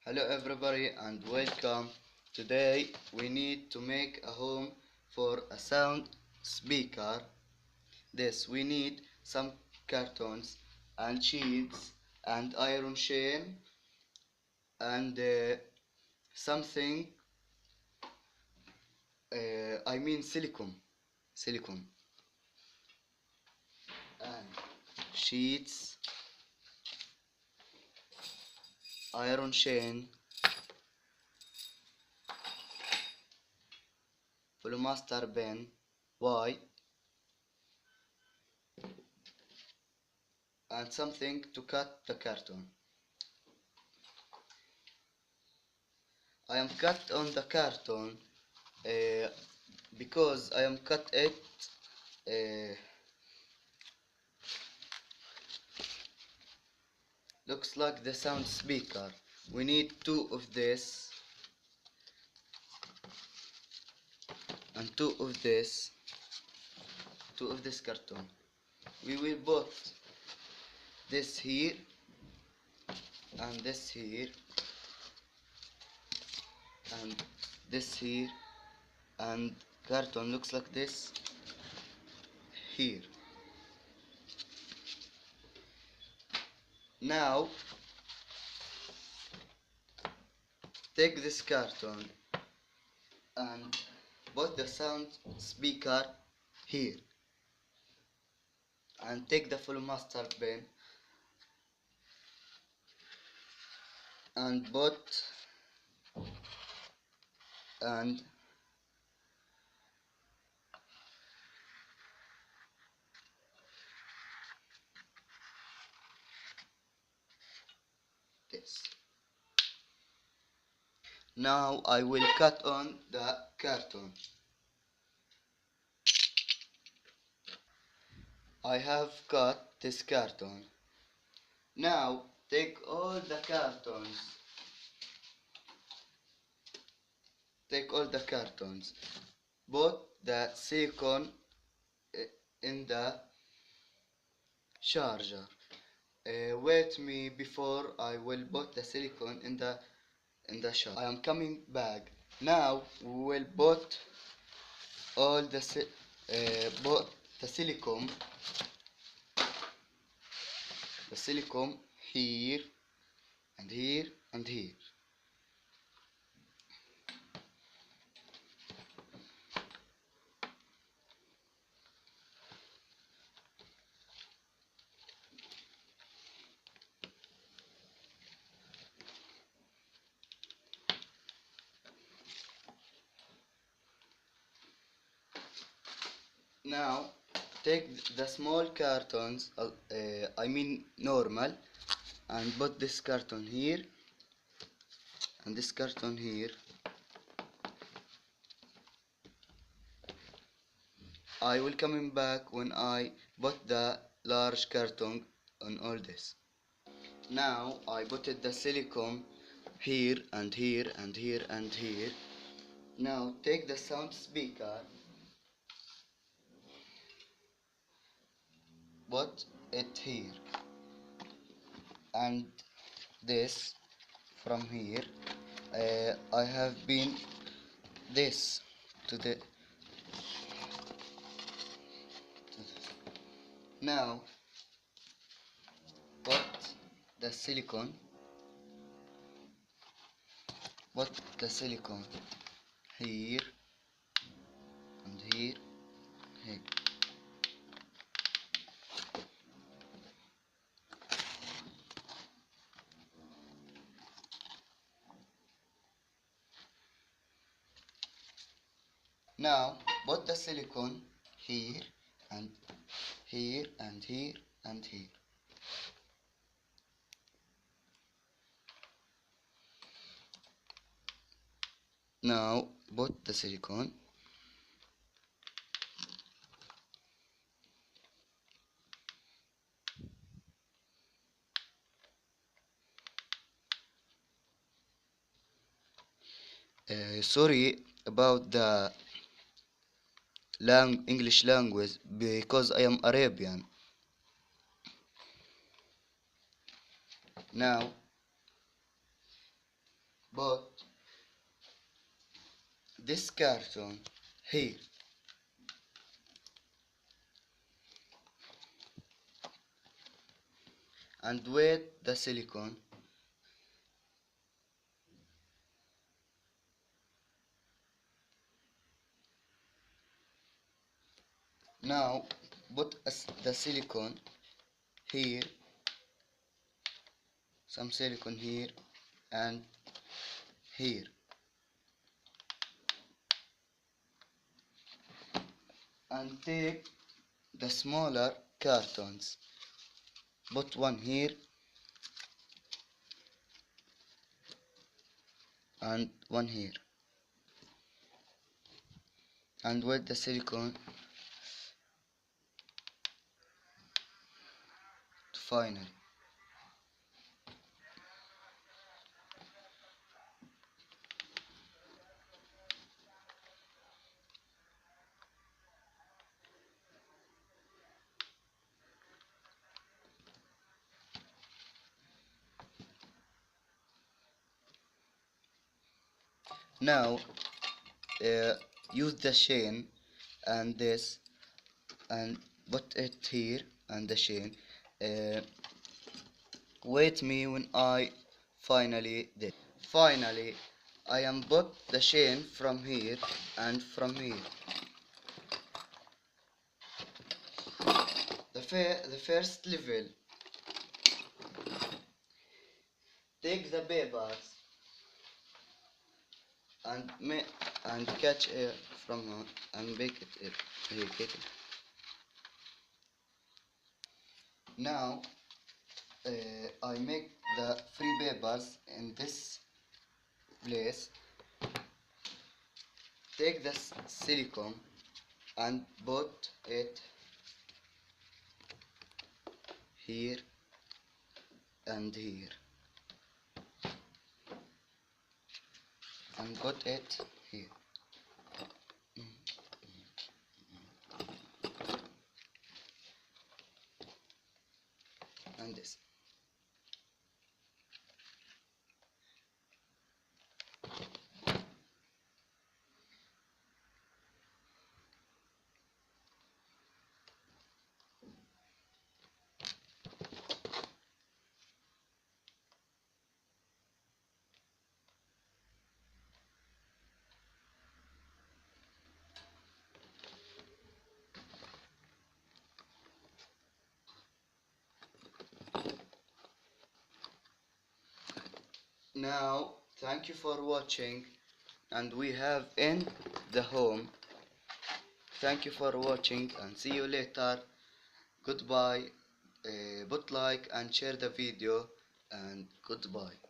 Hello everybody and welcome. Today we need to make a home for a sound speaker. We need some cartons and sheets and iron chain and something silicone and sheets, iron chain, polyester pen, white, and something to cut the carton. I am cut on the carton because I am cut it looks like the sound speaker. We need two of this and two of this carton. We will put this here and this here and this here, and carton looks like this here. Now take this carton and put the sound speaker here, and take the full master pen and put and this. Now I will cut on the carton. I have cut this carton. Now take all the cartons, put the silicone in the charger. Wait me before I will put the silicone in the charger. I am coming back. Now we will put all the silicone here and here and here. Now take the small cartons, normal, and put this carton here and this carton here. I will coming back when I put the large carton on all this. Now I put the silicone here and here and here and here. Now take the sound speaker, put it here, and this from here. I have been this to the now put the silicone here and here. Now put the silicone here and here and here and here. Now put the silicone sorry about the English language because I am Arabian. Now put this carton here and wet the silicone. Now put the silicone here, some silicone here and here, and take the smaller cartons, put one here and one here, and wet the silicone finally. Now use the chain and this and put it here and the chain. Wait me when I finally did. Finally, I am put the chain from here and from here. The first level. Take the papers and catch air from and make it here. Get it. Now I make the free papers in this place. Take the silicone and put it here and here, and put it here. And this. Now, thank you for watching, and we have in the home. Thank you for watching and see you later. Goodbye. Put like and share the video, and goodbye.